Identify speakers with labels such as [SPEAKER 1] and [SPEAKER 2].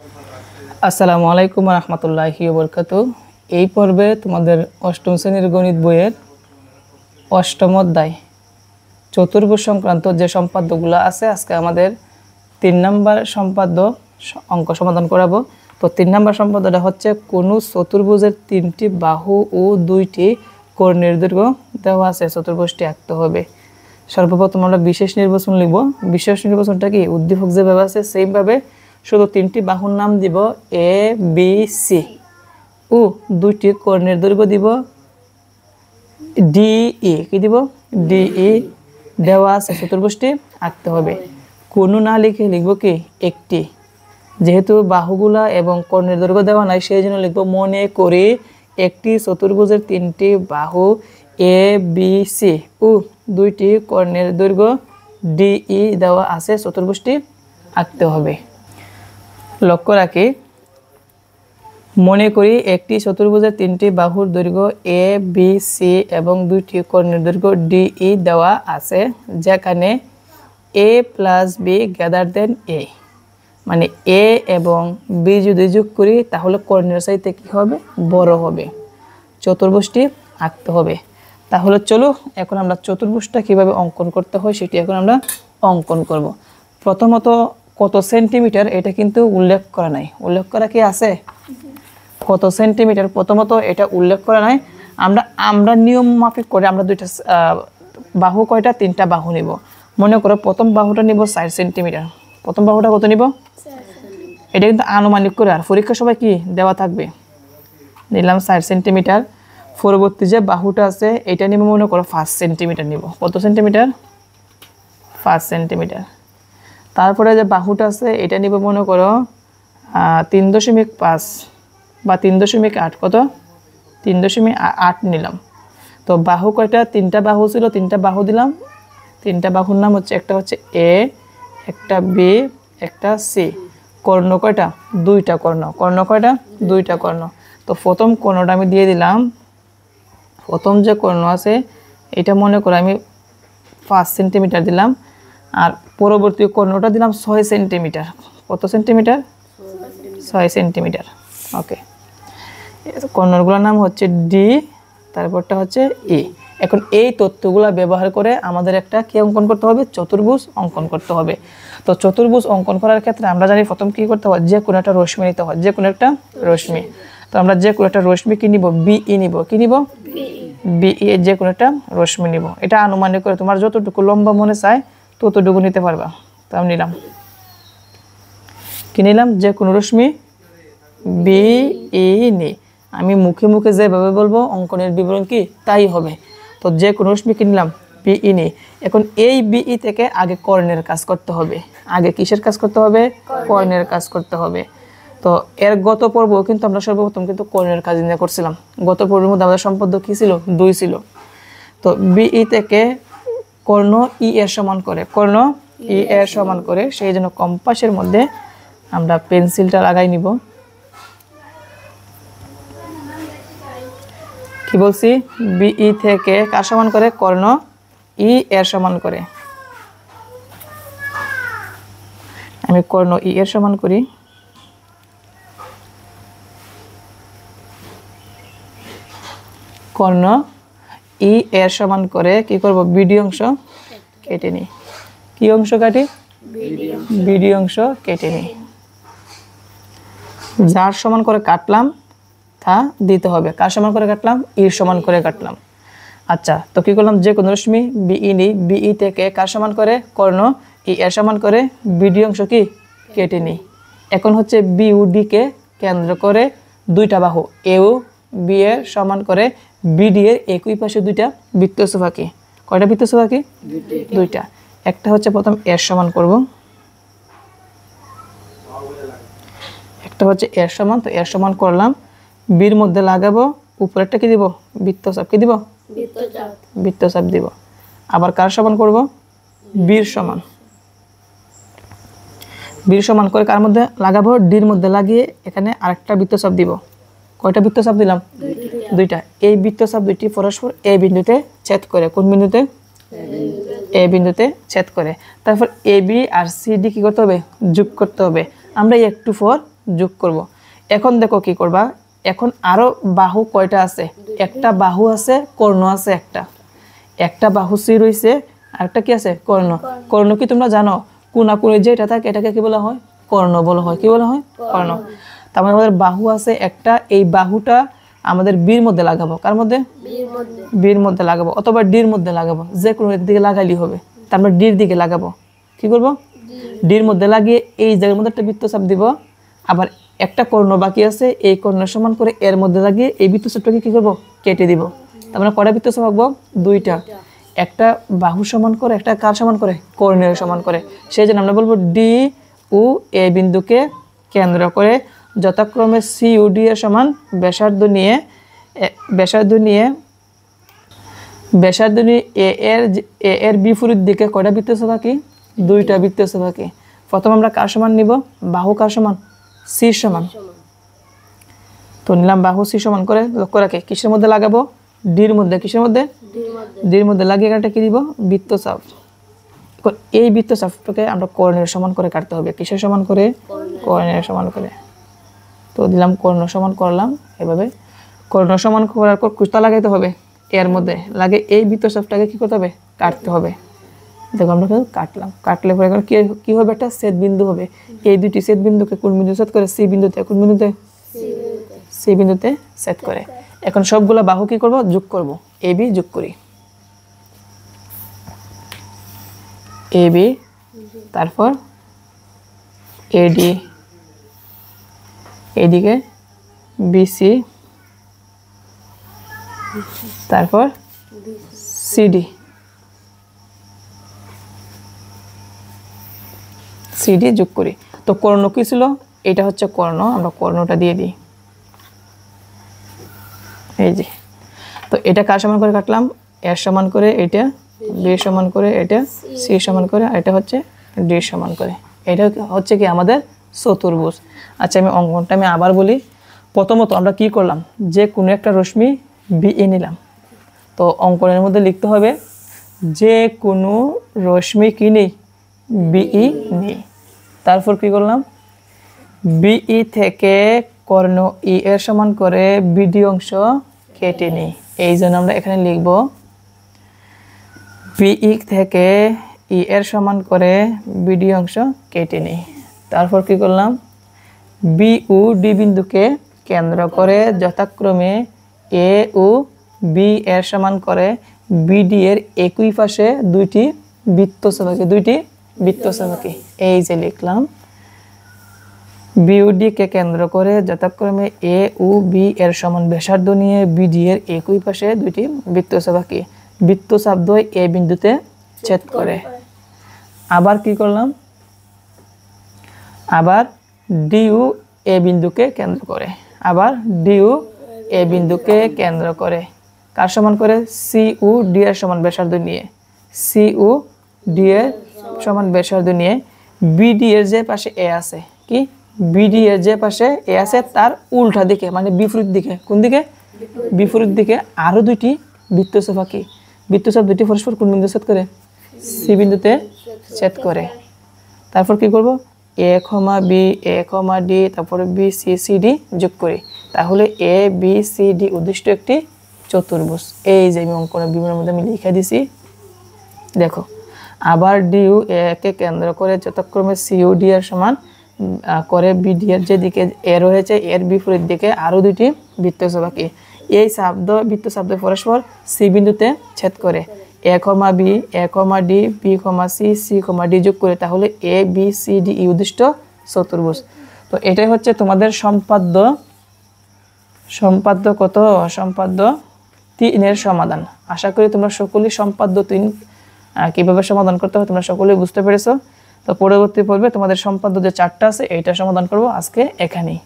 [SPEAKER 1] আসসালামু আলাইকুম ওয়া রাহমাতুল্লাহি ওয়া বারাকাতুহু। এই পর্বে তোমাদের অষ্টম শ্রেণীর গণিত বইয়ের অষ্টম অধ্যায় চতুর্ভুজ সংক্রান্ত যে সম্পাদ্যগুলো আছে, আজকে আমাদের 3 নাম্বার সম্পাদ্য অঙ্ক সমাধান করাবো। তো 3 নাম্বার সম্পাদ্যটা হচ্ছে কোনো চতুর্ভুজের 3টি বাহু ও 2টি কর্ণের দৈর্ঘ্য দেওয়া আছে, চতুর্ভুজটি আঁকতে হবে। সর্বপ্রথম আমরা বিশেষ নির্বাচন লিখব। বিশেষ নির্বাচনটা কি উদ্দীপক যেভাবে আছে সেইভাবে শুধু 3টি বাহুর নাম দিব এ বি সি ও 2টি কর্ণের দৈর্ঘ্য দিব ডি ই। কি দিব? ডি ই দেওয়া আছে, চতুর্ভুজটি আঁকতে হবে। কোনো না লিখে লিখব কি একটি, যেহেতু বাহুগুলা এবং কর্ণের দৈর্ঘ্য দেওয়া নাই সেই জন্য লিখব মনে করি একটি চতুর্ভুজের 3টি বাহু এ বি সি ও 2টি কর্ণের দৈর্ঘ্য ডি ই দেওয়া আছে, চতুর্ভুজটি আঁকতে হবে। লক্ষ্য রাখি, মনে করি একটি চতুর্ভুজের 3টি বাহুর দৈর্ঘ্য এ বি সি এবং 2টি কর্ণের দৈর্ঘ্য ডি ই দেওয়া আছে, যেখানে এ প্লাস বি গ্রেটার দেন এ, মানে এ এবং বি যদি যোগ করি তাহলে কর্ণের চাইতে কি হবে? বড় হবে। চতুর্ভুজটি আঁকতে হবে। তাহলে চলো এখন আমরা চতুর্ভুজটা কিভাবে অঙ্কন করতে হয় সেটি এখন আমরা অঙ্কন করব। প্রথমত কত সেন্টিমিটার এটা কিন্তু উল্লেখ করা নাই। উল্লেখ করা কি আছে? কত সেন্টিমিটার প্রথমত এটা উল্লেখ করা নাই। আমরা নিয়ম মাফিক করে আমরা দুইটা বাহু কয়টা? 3টা বাহু নিব। মনে করো প্রথম বাহুটা নিব 4 সেন্টিমিটার। প্রথম বাহুটা কত নিব? এটা কিন্তু আনুমানিক করে, আর পরীক্ষা সবাই কি দেওয়া থাকবে। নিলাম 4 সেন্টিমিটার। পরবর্তী যে বাহুটা আছে এটা নিব মনে করো 5 সেন্টিমিটার নিব। কত সেন্টিমিটার? 5 সেন্টিমিটার। তারপরে যে বাহুটা আছে এটা নিব মনে করো 3.5 বা 3.8। কত? 3.8 নিলাম। তো বাহু কয়টা? 3টা বাহু ছিল, 3টা বাহু দিলাম। 3টা বাহুর নাম হচ্ছে, একটা হচ্ছে এ, একটা বি, একটা সি। কর্ণ কয়টা? 2টা কর্ণ। কর্ণ কয়টা? 2টা কর্ণ। তো প্রথম কর্ণটা আমি দিয়ে দিলাম। প্রথম যে কর্ণ আছে এটা মনে করো আমি 5 সেন্টিমিটার দিলাম, আর পরবর্তী কর্ণটা দিলাম 6 সেন্টিমিটার। কত সেন্টিমিটার? 6 সেন্টিমিটার। ওকে, কর্ণগুলোর নাম হচ্ছে ডি, তারপরটা হচ্ছে ই। এখন এই তথ্যগুলো ব্যবহার করে আমাদের একটা কি অঙ্কন করতে হবে? চতুর্ভুজ অঙ্কন করতে হবে। তো চতুর্ভুজ অঙ্কন করার ক্ষেত্রে আমরা জানি প্রথম কি করতে হয়? যে কোনো একটা রশ্মি নিতে হয়, যে কোনো একটা রশ্মি। তো আমরা যে কোনো একটা রশ্মি কি নিব? বিই নিব। কি নিব? বিই, যে কোনো একটা রশ্মি নিব। এটা আনুমানিক করে তোমার যতটুকু লম্বা মনে চায় ততটুকু নিতে পারবা। তো আমি নিলাম, কি নিলাম? যে কোনো রশ্মি বিই নি। আমি মুখে মুখে যেভাবে বলবো অঙ্কনের বিবরণ কি তাই হবে। তো যে কোনো রশ্মি কি নিলাম? বিই নি। এখন এই বিই থেকে আগে কর্ণের কাজ করতে হবে। আগে কিসের কাজ করতে হবে? কর্ণের কাজ করতে হবে। তো এর গত পর্ব কিন্তু আমরা সর্বপ্রথম কিন্তু কর্ণের কাজ নিয়ে করছিলাম। গত পর্বের মধ্যে আমাদের সম্পাদ্য কি ছিল? 2 ছিল। তো বিই থেকে কর্ণ ই এর সমান করে, কর্ণ ই এর সমান করে, সেই জন্য কম্পাসের মধ্যে আমরা পেন্সিলটা লাগাই নিব। কি বলছি? বিই থেকে কার সমান করে? কর্ণ ই এর সমান করে। আমি কর্ণ ই এর সমান করি। কর্ণ ই এর সমান করে কি করব? বিডি অংশ কেটে নিই। কি অংশ কাটি? বিডি অংশ কেটে নিই। যার সমান করে কাটলাম তা দিতে হবে। কার সমান করে কাটলাম? ইর সমান করে কাটলাম। আচ্ছা, তো কি করলাম? যে কোনো রশ্মি বিই নিই। বিই থেকে কার সমান করে? কর্ণ ই এর সমান করে বিডি অংশ কি কেটে নিই। এখন হচ্ছে বি ও ডি কে কেন্দ্র করে 2টা বাহু এ ও বি এর সমান করে বিডি এর একই পাশে 2টা বৃত্তচাপ আঁকি। কয়টা বৃত্তচাপ আঁকি? 2টা। একটা হচ্ছে প্রথম এর সমান করব, একটা হচ্ছে এর সমান। তো এর সমান করলাম, বির মধ্যে লাগাবো, উপরেরটা কি দিব? বৃত্তচাপ। কি দিব? বৃত্তচাপ দিব। আবার কার সমান করব? বির সমান। বির সমান করে কার মধ্যে লাগাবো? ডির মধ্যে লাগিয়ে এখানে আরেকটা বৃত্তচাপ দিব। কয়টা বৃত্তচাপ দিলাম? 2টা। এই বৃত্তচাপ 2টি পরস্পর এ বিন্দুতে ছেদ করে। কোন বিন্দুতে? এ বিন্দুতে ছেদ করে। তারপর A B R C D কি করতে হবে? যোগ করতে হবে। আমরা একটু পর যোগ করব। এখন দেখো কি করবা, এখন আরো বাহু কয়টা আছে, একটা বাহু আছে, কর্ণ আছে, একটা বাহু সি রয়েছে, আরেকটা কি আছে, কর্ণ। কর্ণ কি তোমরা জানো, কোনাকুনি যেটা থাকে এটাকে কি বলা হয়, কর্ণ বলা হয়। কি বলা হয়, কর্ণ। তার মানে আমাদের বাহু আছে একটা, এই বাহুটা আমাদের বির মধ্যে লাগাবো। কার মধ্যে, বির মধ্যে লাগাবো, অথবা ডির মধ্যে লাগাবো, যে কোনো একদিকে লাগাইলেই হবে। তারপর ডির দিকে লাগাবো। কি করব, ডির মধ্যে লাগিয়ে এই জায়গার মধ্যে একটা বৃত্তচাপ দিব। আবার একটা কর্ণ বাকি আছে, এই কর্ণ সমান করে এর মধ্যে লাগিয়ে এই বৃত্তচাপটাকে কি করব, কেটে দিব। তার মানে কয়টা বৃত্তচাপ আঁকবো, দুইটা। একটা বাহু সমান করে, একটা কার সমান করে, কর্ণের সমান করে। সেই জন্য আমরা বলবো ডি ও এ বিন্দুকে কেন্দ্র করে যথাক্রমে সি ও ডি এর সমান ব্যাসার্ধ নিয়ে এ এর বিপরীত দিকে কয়টা বৃত্তচাপ আঁকি, দুইটা বৃত্তচাপ আঁকি। প্রথম আমরা কার সমান নিব, বাহু কার সমান, সি সমান। তো নিলাম বাহু সি সমান করে, লক্ষ্য রাখে কিসের মধ্যে লাগাবো, ডির মধ্যে। কিসের মধ্যে, ডির মধ্যে লাগিয়ে একটা কি দিব, বৃত্তচাপ। এই বৃত্তচাপটাকে আমরা কর্ণের সমান করে কাটতে হবে। কিসের সমান করে, কর্ণের সমান করে। তো দিলাম কর্ণ সমান করলাম এভাবে। কর্ণ সমান করার পর কুস্তা লাগাইতে হবে, এর মধ্যে লাগে এই বৃত্তচাপটাকে কি করতে হবে, কাটতে হবে। দেখো আমরা কাটলাম, কাটলে পরে কি হবে, একটা ছেদ বিন্দু হবে। এই দুটি ছেদ বিন্দুকে কোন বিন্দু ছেদ করে, সি বিন্দুতে। কোন বিন্দুতে, সি বিন্দুতে ছেদ করে। এখন সবগুলা বাহু কি করব, যোগ করব। এ বি যোগ করি, এ বি, তারপর এডি, এদিকে বিসি, তারপর সিডি, সিডি যোগ করি। তো কর্ণ কি ছিল, এটা হচ্ছে কর্ণ, আমরা কর্ণটা দিয়ে দিই। এই যে, তো এটা কার সমান করে কাটলাম, এর সমান করে এটা, বি সমান করে এটা, সি সমান করে, আর এটা হচ্ছে ডি সমান করে। এটা হচ্ছে কি আমাদের চতুর্ভুজ। আচ্ছা আমি অঙ্কনটা আমি আবার বলি। প্রথমত আমরা কি করলাম, যে কোনো একটা রশ্মি বিই নিলাম। তো অঙ্কনের মধ্যে লিখতে হবে যে কোনো রশ্মি কি নেই, বিই নেই। তারপর কি করলাম, বিই থেকে কর্ণ ই এর সমান করে বিডি অংশ কেটে নিই। এই জন্য আমরা এখানে লিখব বিই থেকে ই এর সমান করে বিডি অংশ কেটে নিই। তারপর কি করলাম, বি ও ডি বিন্দুকে কেন্দ্র করে যথাক্রমে এ ও বি এর সমান করে বিডি এর একই পাশে দুইটি বৃত্তচাপ আঁকি। এই যে লিখলাম, বিওডি কে কেন্দ্র করে যথাক্রমে এ ও বি এর সমান ব্যাসার্ধ নিয়ে বিডি এর একই পাশে দুইটি বৃত্তচাপ আঁকি। বৃত্তচাপ দ্বয় এ বিন্দুতে ছেদ করে। আবার কি করলাম, আবার ডিউ এ বিন্দুকে কেন্দ্র করে, আবার ডিউ এ বিন্দুকে কেন্দ্র করে কার সমান করে, সি ও ডি এর সমান ব্যাসার্ধ নিয়ে, সি ও ডি এর সমান ব্যাসার্ধ নিয়ে বিডি এর যে পাশে এ আছে, কি বিডি এর যে পাশে এ আছে তার উল্টা দিকে, মানে বিপরীত দিকে। কোন দিকে, বিপরীত দিকে আরো দুইটি বৃত্তচাপ আঁকি। বৃত্তচাপ দুটি পরস্পর কোন বিন্দু ছেদ করে, সি বিন্দুতে ছেদ করে। তারপর কি করব, এ কমা বি, এ কমা ডি, তারপরে বি সি সি ডি যোগ করি। তাহলে এ বি সি ডি উদ্দিষ্ট একটি চতুর্ভুজ। এই যে আমি অঙ্কনের বিবরণের মধ্যে আমি লিখে দিছি, দেখো। আবার ডিউ এ কে কেন্দ্র করে যথাক্রমে সিও ডি এর সমান করে বিডি এর যেদিকে এ রয়েছে এর বিপরীত দিকে আরো দুইটি বৃত্তচাপ আঁকি। এই বৃত্তচাপ পরস্পর সি বিন্দুতে ছেদ করে। এ কমা বি, এ কমা D, B comma C, c comma D যোগ করে। তাহলে A B C D E উদ্দিষ্ট চতুর্ভুজ। তো এটাই হচ্ছে তোমাদের সম্পাদ্য কত, সম্পাদ্য 3 সমাধান। আশা করি তোমরা সকলেই সম্পাদ্য 3 কিভাবে সমাধান করতে হয় তোমরা সকলেই বুঝতে পেরেছো। তো পরবর্তী পর্বে তোমাদের সম্পাদ্য যে 4টা আছে এইটা সমাধান করব আজকে এখানেই।